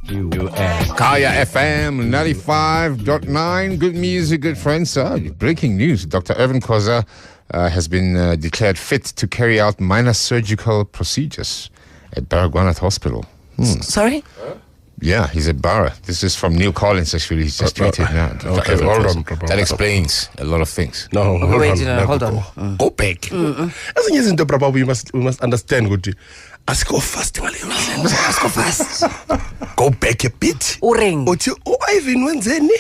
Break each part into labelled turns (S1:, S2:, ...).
S1: Kaya FM 95.9. Good music, good friends. Breaking news. Dr. Irvin Khoza has been declared fit to carry out minor surgical procedures at Baragwanath Hospital.
S2: Sorry?
S1: Yeah, he's at Bara. This is from Neil Collins, actually. He's just tweeted now.
S3: Okay, hold on.
S1: That explains a lot of things.
S3: No,
S2: Hold on.
S3: Go back. As in the Brababa, we must understand good. Ask go fast.
S2: Go fast.
S3: Go back a bit.
S2: Uring.
S3: Ivan wenzeni?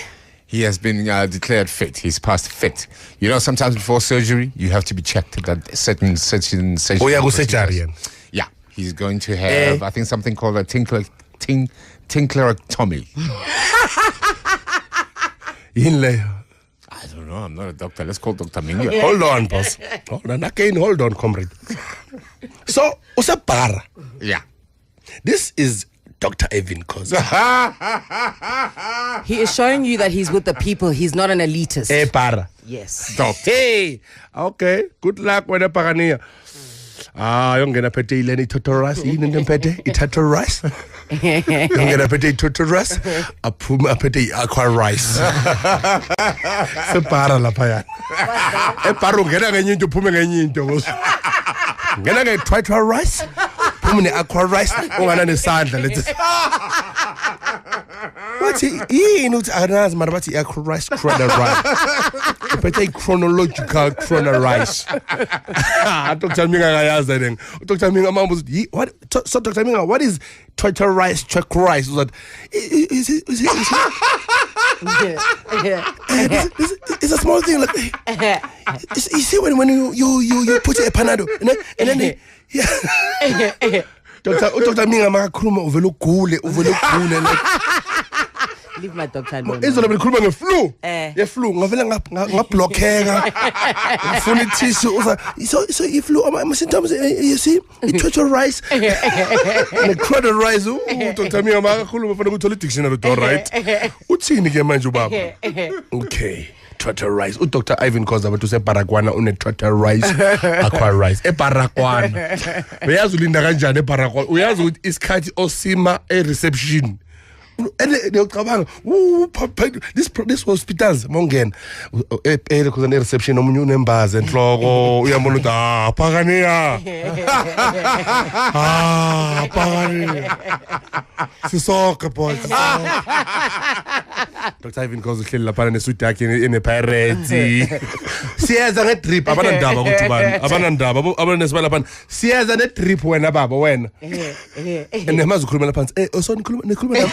S1: He has been declared fit. He's past fit. You know, sometimes before surgery, you have to be checked that certain
S3: Oh, yeah, go cesarean.
S1: Yeah, he's going to have, I think, something called a tinklerectomy. I don't know. I'm not a doctor. Let's call Dr. Minga.
S3: Hold on, boss. Hold on, comrade. So, Usapara.
S1: Yeah.
S3: This is Dr. Irvin Khoza.
S2: He is showing you that he's with the people. He's not an elitist.
S3: Para.
S2: Yes.
S3: Hey, okay. Good luck with the Pagania. Yongena pete ileni totoras yini ndempete itato rice. Yongena pete totoras apuma pete aqua rice. Separa la paya. Eparo ngena ngenye into phume ngenye into. Ngena nge total rice. Phume ne aqua rice ongana nesandla let's. Wathi yini uthi anazi mara bathi aqua rice chrono rice. Pete chronological chrono rice. Dr. Minga ayazi then. Dr. Minga mambo what so Dr. Minga what is total rice check rice is that it's a small thing like you see when you put a panado and then yeah. Dr. Minga makakhuluma uvela ugule like
S2: Leave my doctor alone.
S3: Izola bekhuluma ngeflu. Ye-flu ngavela ngablockeka. Ngifuna i-tissue so i-flu ama-symptoms you see i-total rice. Ne-crowded rice. Dr. Minga makakhuluma fanele ukuthola i-dictionary to right. Uthini ke manje ubaba? Okay. Total rice. Dr. Irvin Khoza bathu seBaragwana une-total rice aqua rice. eBaragwana. Uyazi ulinda kanjani eBaragwana? Uyazi ukuthi isikhathi osima e-reception. Ngiyacabanga this hospitals mongena because ne reception omunye unembaza enhloko uyambona ukuthi Pagania Pagania sisoka boys Dr. Irvin Khoza uhleli lapha nesuit yakhe ene pirates siyeza ngetrip abanandaba ukuthi bani abanandaba abanesibala lapha siyeza netrip wena baba wena nemazi ukukhuluma lapha so nikhuluma lapha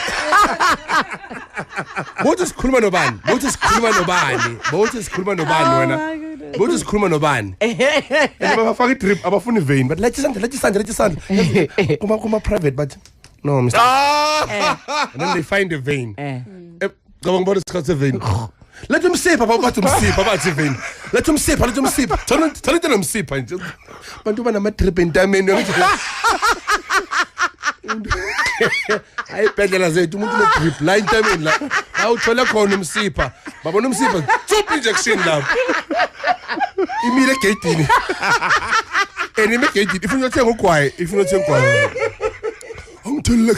S3: Both sikhuluma nobani wena both sikhuluma nobani bafaka i-drip abafuna i-vein but let's isandla kuma private but no Mr. And then they find a vein ngabanga bona isikhathi vein let him sip about vein let him sip tell him sip bantu banama-drip entameni ayibhedlela zethu umuntu ne-drip la entameni la awuthole khona umsipha babona umsipha top injection lapho imile egedini enime egedini ifuna ukuthenga ugwayi angithole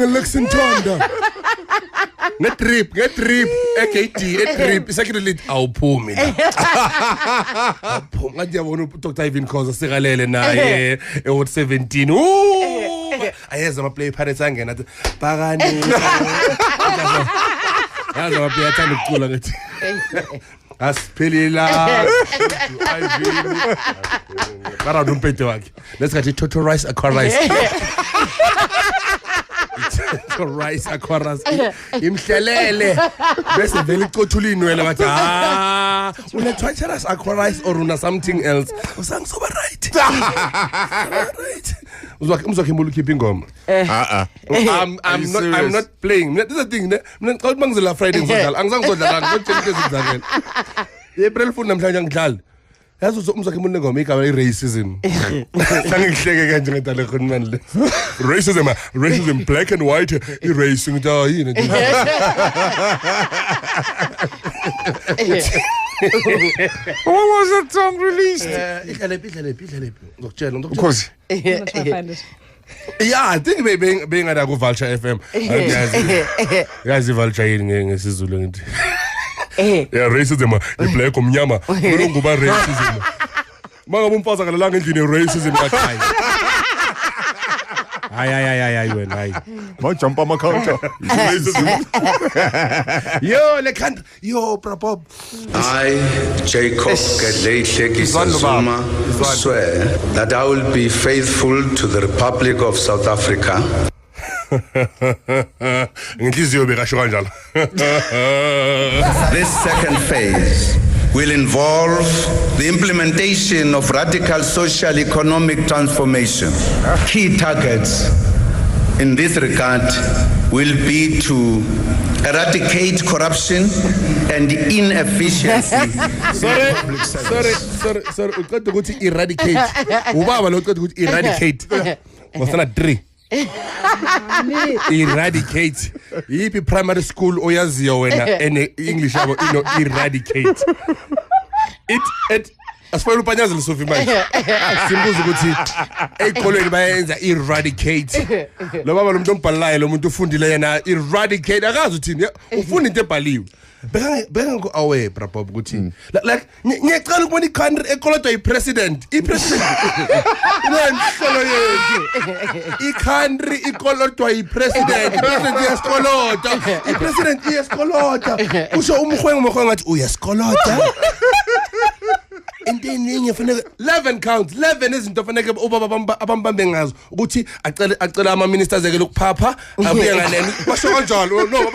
S3: Lexington Tonda ne-drip egedini isakhirelit awuphumi la awuphumi ngathi yabona uDr. Irvin Khoza sekalele naye e-Hot 17 ayeza ama-play pirates angena athi Pagania yazi ama-play athanda ukucula ngathi asiphelila Irvin karada umpete wakhe lesikhathi total rice aqua rice rice aqua rice imhlelele bese vele icothulini wena bathi una treacherous aqua rice or una something else usangisoba right uzwakhe mbulu keep ingoma I'm not playing this is the thing mina xa mangizela Friday ngizodlala angizangisodlala ngizotshela into ezenzakela April Fool namhlanje ngidlala yazi umzakhe umuntu ngoma igama i-racism sangihleke kanje ngedala khona le racism black and white erasing yini
S1: What was that song released?
S3: Idlalephi ngokutshela
S1: Of course.
S4: I'm gonna try to find it.
S3: Yeah, I think being at a Vulture FM. Guys, Vulture ngesizulu ngithi. Yeah, racism. Iblack umnyama. Kulunguba racism. Mangabe umfaza kalalanga endlini racism kakhaya. Hayi wena hayi.
S1: Majumpa makhawunta.
S3: Yo, le country. Yo, Bob.
S4: I, Jacob Gedley Zuma, swear that I will be faithful to the Republic of South Africa. This second phase will involve the implementation of radical social economic transformation. Key targets in this regard will be to eradicate corruption and inefficiency.
S3: Sorry. Uqeda ukuthi eradicate. Ubaba lo uqeda ukuthi eradicate. Wasana 3. Eradicate. Yipi primary school oyaziyo wena English yabo eradicate. It asifuna upanyaza lesofi manje. Simbuza ukuthi ezikolweni bayenza eradicate. Lo baba lo muntu ombhalayo lo muntu ufundile yena eradicate akazi uthini ufunda into ebhaliwe. Beka ngo away Bob ukuthi like ngiyacela ukubona icountry ekolodwa ipresident ipresident nhlolo yethu icountry ikolodwa ipresident iyasikolodwa ipresident iyasikolodwa usho umkhwengu ngathi uyasikolodwa into eningi fanele 11 counts 11 izinto fanele ubaba abambambe ngazo ukuthi acela ama ministers eke lokuphapha abuye ngaleni basho kanjalo no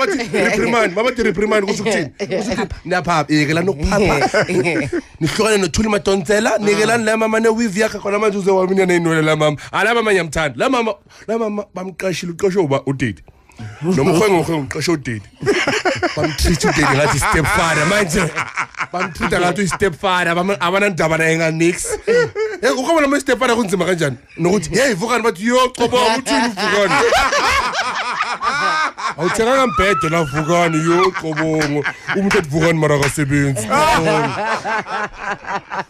S3: babathi reprimand kusho ukuthini naphapha yekela nokuphapha nihlokane nothuli madonsela nikelani la mama ne weave yakhe khona manje uze wamina neinwele la mama alaba manje yamthanda la mama bamqashile uqosho uba udidi nomkhwengu uqosho udidi bamtreat udidi ngathi stepfather manje bamtreat ngathi stepfather abanandaba naye nganix ukubona ama stepfather kunzima kanjani nokuthi hey vukani bathi yo qobo uthini uvukani awuthenganga mbhede la vukani yo qobongo umuntu evukani mara akasebenzi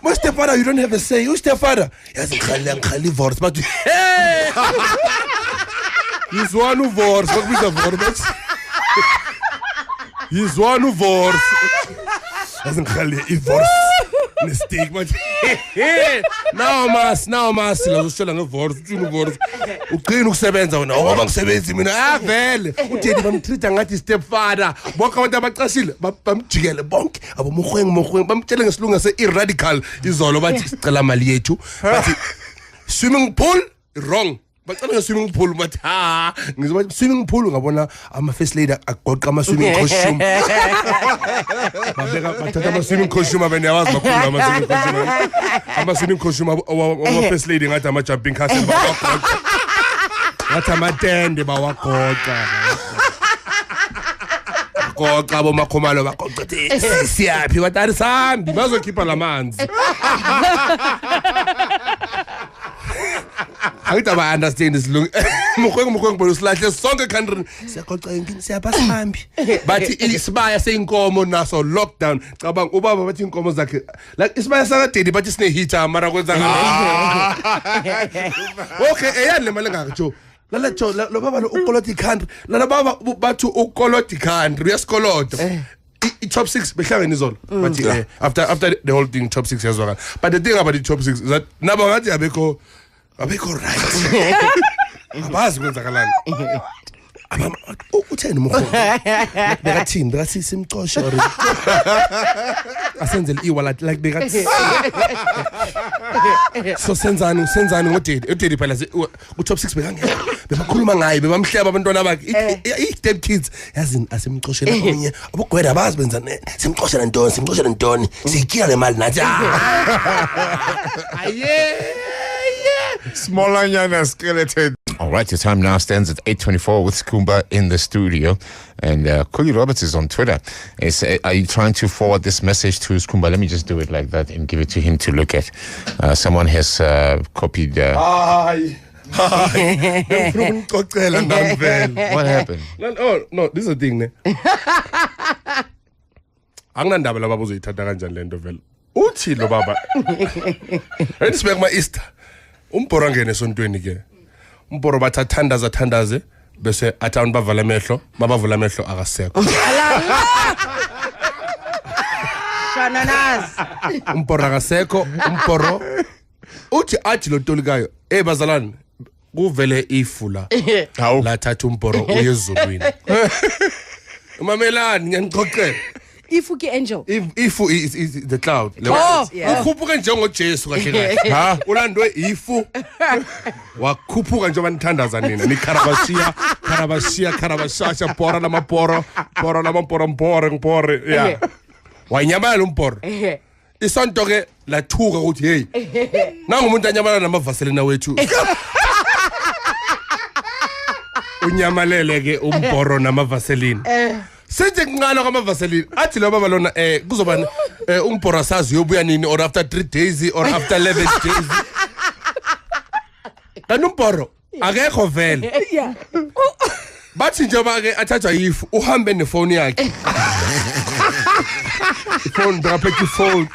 S3: my stepfather you don't have a say you stepfather yazi ngikhali divorce bathi hey he's one who divorce bakubiza divorce he's one who divorce yazi ngikhali divorce nestigma now mas la ushola ngevorce uthini divorce uqina ukusebenza wena ngoba ngisebenzi mina vele uthini bamtreata ngathi stepfather bonke abantu abaqashile bamjikele bonke abomkhwengu bamtshela ngesilungu se-iradical izolo bathi sicela mali yethu bathi swimming pool wrong bacela nge-swimming pool bathi ngizoba swimming pool ngabona ama-first lady agoqa ama-swimming costume bathatha ama-swimming costume abeniyawazi bakhulu ama-swimming costume ama-first lady ngathi ama-jumping castle bawagoqa ngathi amatende bawagoqa goqa bomakhomalo bagoqa siyaphi batari sambi bazokhipha lamanzi angithi aba understand isilungu mukhwengu bona usilahle sonke country siyagoqa yini siyapha sihambi bathi isibaya seinkomo naso lockdown cabanga ubaba bathi inkomo zakhe like isibaya sakadedi bathi sine heater mara kwenza okay eyani le mali ngakho lala jo lo baba lo ukoloti country lala baba bathu ukoloti country uyasikolota top 6 behlangene izolo but after the whole thing top 6 yazwakala but the thing about the top 6 is that nabo ngathi abekho right abazi kwenzakalani utheni mkhulu bekathini bekathi simcosha or asenzele iwallet like bekathi so senzani ngodedi phela ku top 6 bekangena bebakhuluma ngaye bebamhleba abantwana bakhe i-step kids yazini asimcoshela onye abogweda abazi benza simcoshela ntoni siyikhila le mali nathi
S1: Smallanyana skeleton. All right, your time now stands at 8:24 with Skumba in the studio. And Coolie Roberts is on Twitter. Are you trying to forward this message to Skumba? Let me just do it like that and give it to him to look at. Someone has copied...
S3: What
S1: happened?
S3: No, this is a thing. Anginandaba laba uzoyithatha kanjani lento vele. Uthi lo baba. Let's make my Easter. Umbhora ngene esontweni ke. umporo bathi athandaze bese athi abantu bavala amehlo mabavula amehlo akasekho
S2: Shananas.
S3: umporo akasekho umporo uthi athi lo ntolikayo bazalwane kuvele ifula
S1: Hawu.
S3: lathatha umporo uyezulwini umamelani ngiyanixoxela
S2: Ifuki angel.
S3: ifu is the cloud
S2: yeah.
S3: ukhuphuka njengoJesu kahle kahle ha ulandwe ifu wakhuphuka njengoba nithandaza nina nikarabashia pora namaporo yeah wanyamala umporo isonto ke lathuka ukuthi hey nangumuntu anyamala namavaselina wethu unyamalele ke umporo namavaselina senze kunqala kwamavaselina athi lo baba lona kuzoba umporo sazi yobuya nini or after 3 days or after 11 days kanti umporo akekho vele bathi njengoba ke athathwa yifu uhambe nefoni yakhe ifoni bekaphethe ifoni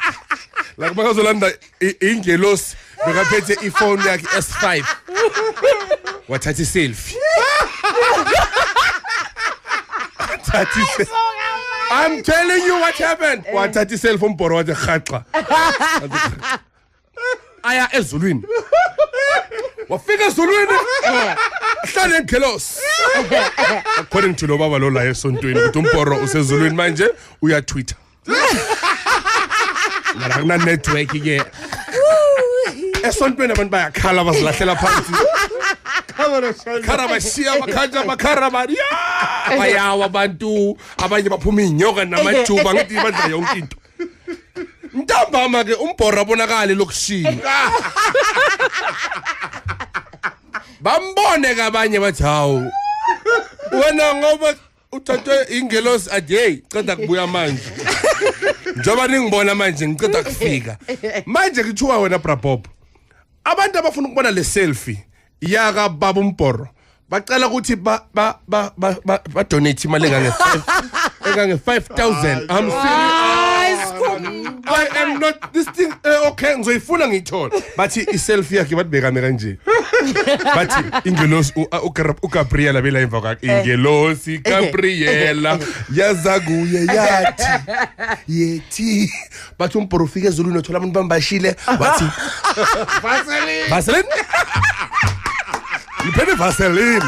S3: la kubakazolanda ingelosi bekaphethe ifoni yakhe S5 wathatha iselfie I'm telling you what happened. Wathatha iselfie umporo wathi khaxa aya ezulwini wafika ezulwini hlale ngelos according to lo baba lo la esontweni ukuthi umporo usezulwini manje uya Twitter ngala kuna network ke esontweni abantu bayakhala bazilahlela phansi karabashia makarabariya bayawa abantu abanye baphuma inyoka namajuba ngithi badla yonke into ntambama ke umporo abonakala lokushini bambone kabanye bathi hawu wena ngoba uthathwe ingelosi athi hey ceda kubuya manje njoba ningibona manje ngiceda kufika manje kithuwa wena Brabob abantu abafuna ukubona le selfie yaka baba umporo bacela ukuthi ba donate imali engange 5,000 I'm serious I am not this thing okay ngizoyifuna ngiyithola bathi iselfie yakhe batibeka kanje bathi ingelosi uGabriela bela emva kwakhe ingelosi Gabriela yaza kuye yathi yethi bathi umporo ufike ezulwini uthola abantu bambashile bathi Vaseline Iphethe Vaseline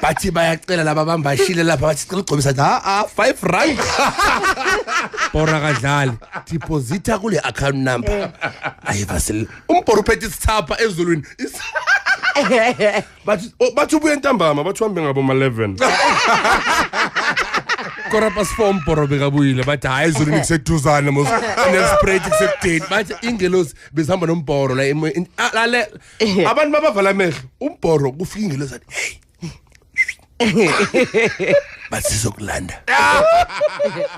S3: bathi bayacela laba bambashile lapha bathi sicela ugcobisa 5 rand bora kadlali deposita kule account number ayi Vaseline umporo uphethe isithapha ezulwini bathi ubuye ntambama bathi uhambe ngabo ma 11 kora pas form poro bekabuyile bathi hayi ezulwini kuseduzana mos nespread kusedate bathi ingelosi bezihamba nomporo la abantu babavala amehlo umporo kufika ingelosi athi hey bathi sizokulanda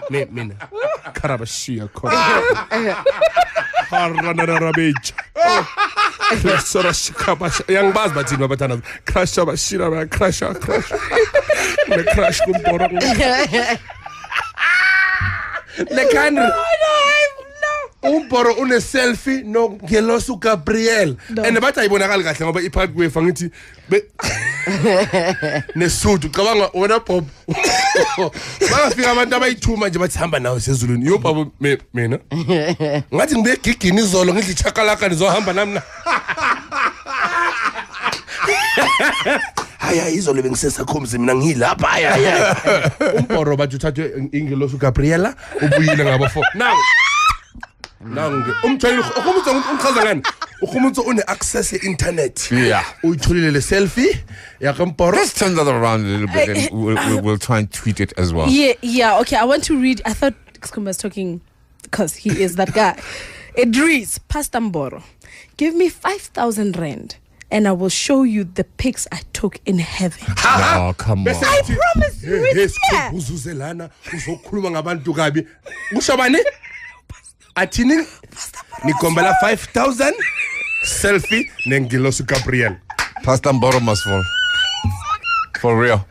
S3: mina karabashia khona harranarabeja Sora shikabasha yangibazi bathini babathana crash abashira ba crash le crash kumporo le kanri umporo une selfie no ngelosu Gabriel and bathi ayibonakala kahle ngoba iphakathi kwefa ngithi nesudu cabanga wena Bob bafika abantu abayithuma nje bathi hamba nawe sezulwini yo baba mina ngathi ngibe gigini izolo ngidli chakalaka nizohamba nami haya izolo bengisesakhombise mina ngilapha haya umporo bathi uthathwe ingelosu Gabriela ubuyile ngabo 4 nangu umthayilo ukhumutso umchaza ngani ukhumutso une access internet
S1: Yeah.
S3: uyitholile le selfie yakamporo.
S1: Let's turn that around a little bit and we'll try and tweet it as well.
S5: Yeah, okay. I want to read. I thought Xkumba was talking because he is that guy. Idris, Pastor Mboro, give me 5,000 rand and I will show you the pics I took in heaven.
S1: Oh, come on.
S5: I promise you it's here.
S3: Uzuzelana uzokhuluma ngabantu kabi. Ushobani? Athini nikombela 5,000 selfie nengilosu Gabriel.
S1: Pastor Mboro must fall. For real.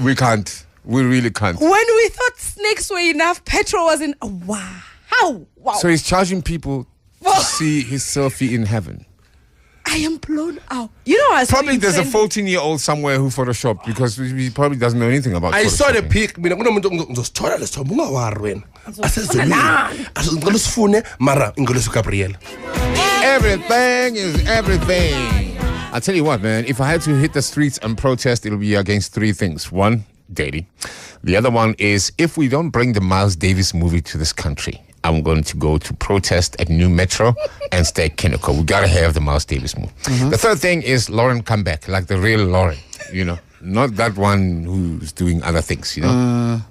S1: We can't. We really can't.
S5: When we thought snakes were enough, petrol wasn't. Wow.
S1: So he's charging people to see his selfie in heaven.
S5: I am blown out. You know, I saw
S1: Probably
S5: you
S1: there's a
S5: trending.
S1: 14-year-old somewhere who photoshopped because he probably doesn't know anything about
S3: I saw the
S1: photoshopping.
S3: pic mina kunomuntu ngizosithola lesithomo ungawari wena asezolini ngicela usifune mara ingolosi Gabriel.
S1: Everything is everything. I'll tell you what, man. If I had to hit the streets and protest, it'll be against three things. One, dating. The other one is if we don't bring the Miles Davis movie to this country, I'm going to go to protest at New Metro and stay at Kinnico. We got to have the Miles Davis movie. The third thing is Lauren come back, like the real Lauren, you know. Not that one who's doing other things, you know.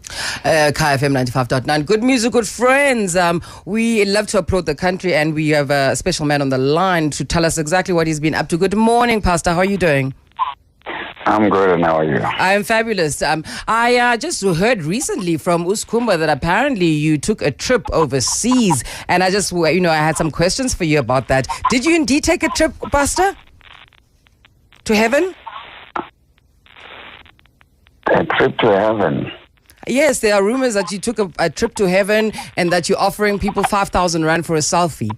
S6: Kai FM 95.9. Good music, good friends. We love to applaud the country, and we have a special man on the line to tell us exactly what he's been up to. Good morning, Pastor. How are you doing?
S7: I'm good, and how are you?
S6: I am fabulous. I just heard recently from Uskumba that apparently you took a trip overseas, and I just, I had some questions for you about that. Did you indeed take a trip, Pastor? To heaven?
S7: A trip to heaven.
S6: Yes, there are rumors that you took a trip to heaven and that you're offering people 5,000 rand for a selfie.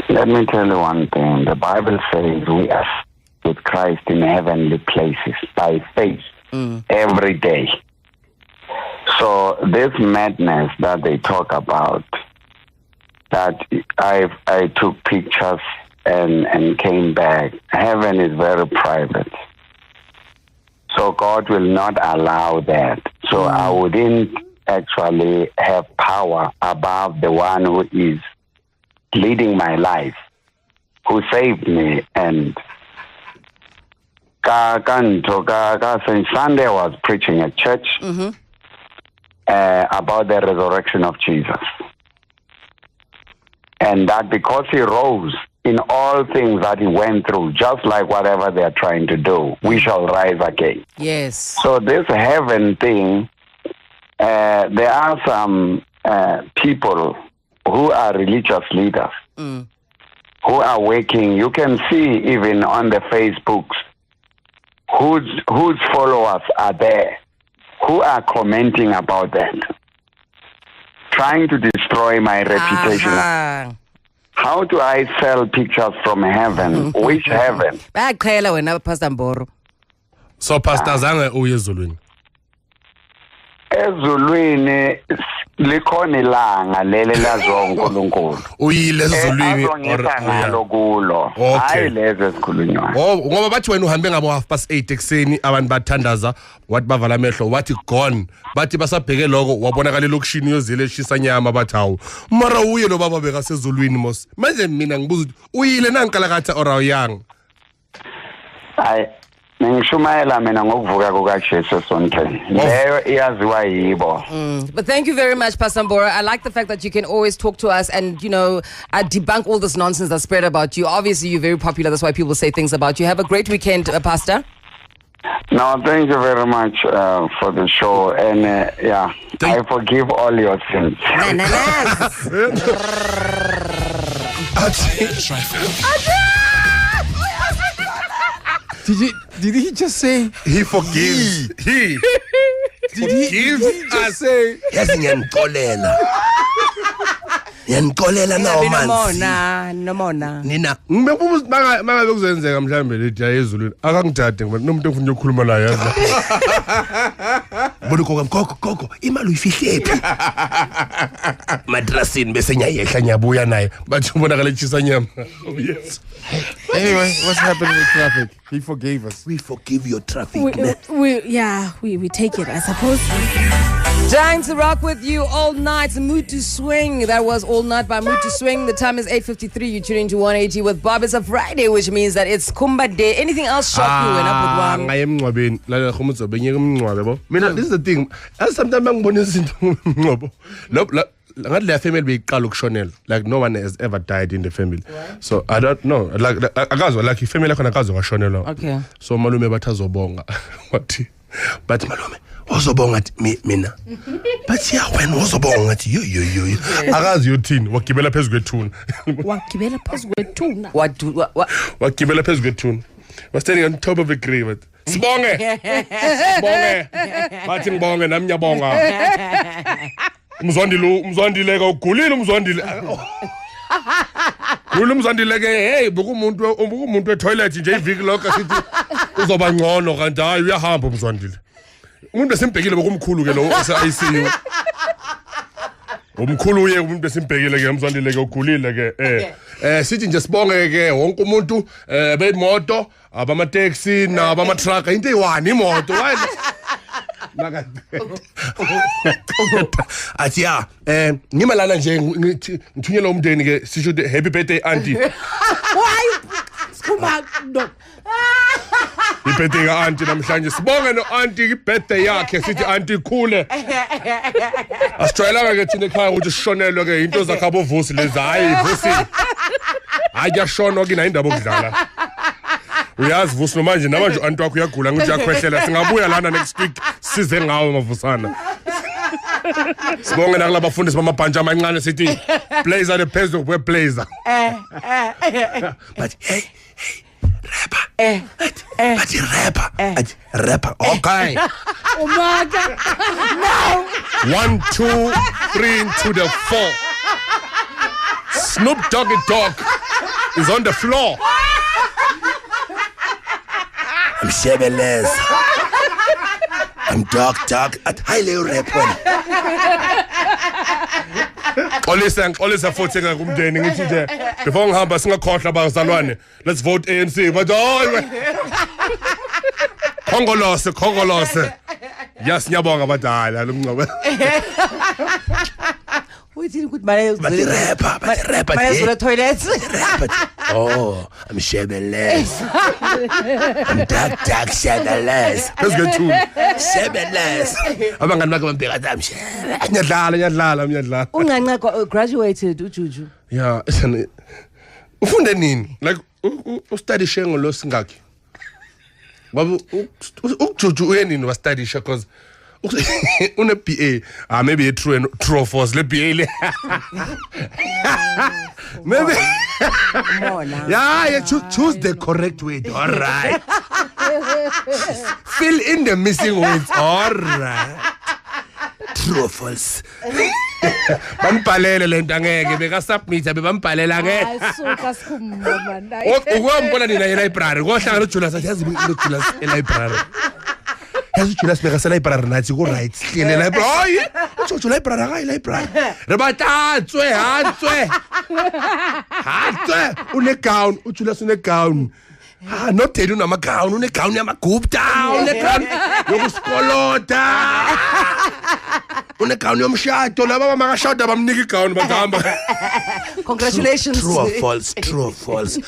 S7: Let me tell you one thing. The Bible says we are with Christ in heavenly places by faith every day. So this madness that they talk about, that I took pictures and came back, heaven is very private. So God will not allow that. So I wouldn't actually have power above the one who is leading my life, who saved me. And since Sunday I was preaching at church about the resurrection of Jesus. And that because he rose in all things that he went through, just like whatever they are trying to do, we shall rise again.
S6: Yes.
S7: So this heaven thing, there are some people who are religious leaders who are working. You can see even on the Facebooks whose followers are there, who are commenting about that, trying to destroy my reputation. How do I sell pictures from heaven? Which heaven?
S6: Bayaqhela wena Pastor Mboro.
S3: So Pastor zange uye ezulwini.
S7: Ezulwini likhona ilanga lele laziwa uNkulunkulu.
S3: Uyile ezulwini
S7: azongisa ngalo kulo. Hayi lezi esikhulunywa.
S3: Ngoba bathi wena uhambe ngabo 8:30 ekseni abantu bathandaza wathi bavala amehlo wathi gone bathi basabheke lokho wabonakala elokushini yozile eshisa nyama bathi hawu mara uye lo baba beka sezulwini mos manje mina ngibuza ukuthi uyile nankalakatha or awuyanga.
S7: Hayi Ningishumayela mina ngokuvuka kukaJesu sontweni. Leyo iyaziwa yibo.
S6: But thank you very much, Pastor Mbora. I like the fact that you can always talk to us and, debunk all this nonsense that's spread about you. Obviously, you're very popular. That's why people say things about you. Have a great weekend, Pastor.
S7: No, thank you very much for the show. And, I forgive all your sins.
S1: Did he just say
S3: He forgives. He forgives us.
S1: say
S3: Yes, ngiyanikolela. Ngiyanikolela nawo manzi.
S6: Nomona.
S3: Nina ngibuza mangabe kuzenzeka mhlambe lethi ayezulwini akangidade ngoba nomuntu ofuna ukukhuluma naye yazi. Bona gogo imali uyifihle phi? Madrasini bese nyayehla nyabuya naye bathi ubonakala echisa nyama. Oh yes.
S1: Anyway, what's happening with traffic? He forgave us.
S3: We forgive your traffic.
S5: We take it, I suppose.
S6: Trying to rock with you all night. Mood to Swing. That was All Night by Mood to Swing. The time is 8:53. You're tuning to 180 with Bob. It's a Friday, which means that it's Kumba Day. Anything else shock you when up with one?
S3: I am ngcwabeni. La khumutso benyeke umncwabe bo. Mina this is the thing. Sometimes ngibona izinto ngcwabo. Ngathi le family beyiqala ukushonela. Like no one has ever died in the family. Right. So I don't know. Like akazwa like family yakho akazwa ngashonela.
S6: Okay.
S3: So malume bathazobonga. Wathi bathi malume uzobonga mina. Bathi ya wena uzobonga ngathi yo akazi yothini wagibela phezulu kwethuna.
S5: Wagibela phezulu kwethuna.
S3: Wagibela phezulu kwethuna. Was standing on top of a grave. Sibonge. Sibonge. Bathi ngibonge nami ngiyabonga. Umzwandile ka ugulile umzwandile. Kulo Mzandile ke hey bukumuntu wetoilet nje iviki lonke sithi uzoba ngcono kanti hayi uyahamba uMzandile. Umuntu esimbhekile bokumkhulu ke lo ose-ICU. Umkhulu uye umuntu esimbhekile ke uMzandile ke ugulile ke sithi nje sibonge ke wonke umuntu beimoto abama-taxi nabama-truck into eyi-1 imoto athi ya ngimalana nje ngithunyelwa umndeni ke sisho ukuthi happy birthday auntie.
S2: Why? Skuma no.
S3: Ibirthday ka auntie namhlanje sibonge no auntie ibirthday yakhe sithi auntie khule. Asijwayelanga ke thina ekhaya ukuthi sishonelwe ke into zakhe abovusi lezi hayi vusi. Hayi yashonwa kina indaba okudlala. Uyazi vusi nomanje namanje auntie wakho uyagula ngithi uyakhwehlela singabuya lana next week size ngawe mavusana. Sibonge nakulabo bafundisi bamabhantshi amancane sithi blazer the peso we blazer. But hey rapper. Okay.
S2: Umaga. No.
S3: 1, 2, 3 into the 4. Snoop Doggy Dogg is on the floor. I'm Shebelez. I'm Dog. At highly rap. Olisa futhi ke kumndeni ngithi nje before ngihamba singakhohlwa bazalwane let's vote ANC but Khongolose yes ngiyabonga badala lo mncaba
S6: Uthini ukuthi manje
S3: bathi rapper
S6: manje toilet
S3: oh I'm Shebelez I'm Dog Shebelez let's go to Shebelez abangani bakhe bambheka athi ngiyadlala
S6: unganqa graduated uJuju
S3: yeah ufunde nini like ustudy shengo lo singakhi ngoba uJuju uyenini wa study because une BA maybe a true or false le BA le maybe yeah choose the correct word all right fill in the missing words all right true or false bambhalele lento angeke beka submit bebambhalela ngeke
S2: Ayisuka sikhumba manje.
S3: Ukwambona nina e-library kohlangana uJulius athi yazi uJulius e-library yazi uJulius beka se-library nathi ku right hlele library hayi uJulius library akayi library re batatswe hatswe une gown uJulius une gown not tell una gown une gown yamagupta une gown yokusikolota une gown yomshado laba makashada bamnika igown bahamba.
S6: Congratulations.
S3: True or false? True or false?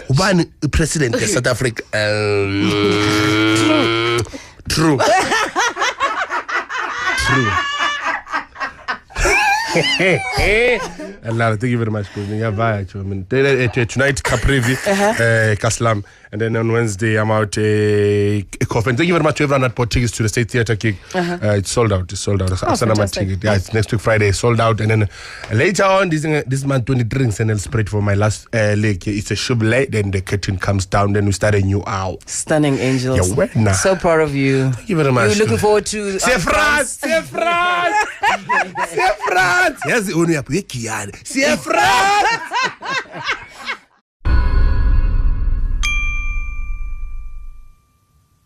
S3: Ubani president of South Africa? True. Allah, thank you very much. Tonight, Caprivi, Kaslam, and then on Wednesday, I'm out Coffin. Thank you very much to everyone that bought tickets to the State Theatre gig. It's sold out. Ticket. Yeah, it's next week Friday, sold out. And then later on, this month, 20 drinks and I'll spread for my last leg. It's a shublet, then the curtain comes down, then we start a new hour.
S6: Stunning angels.
S3: Yeah, well,
S6: so proud of you.
S3: Thank you very much.
S6: We're looking forward to
S3: C'est France. Yes, only up with Kian. C'est France.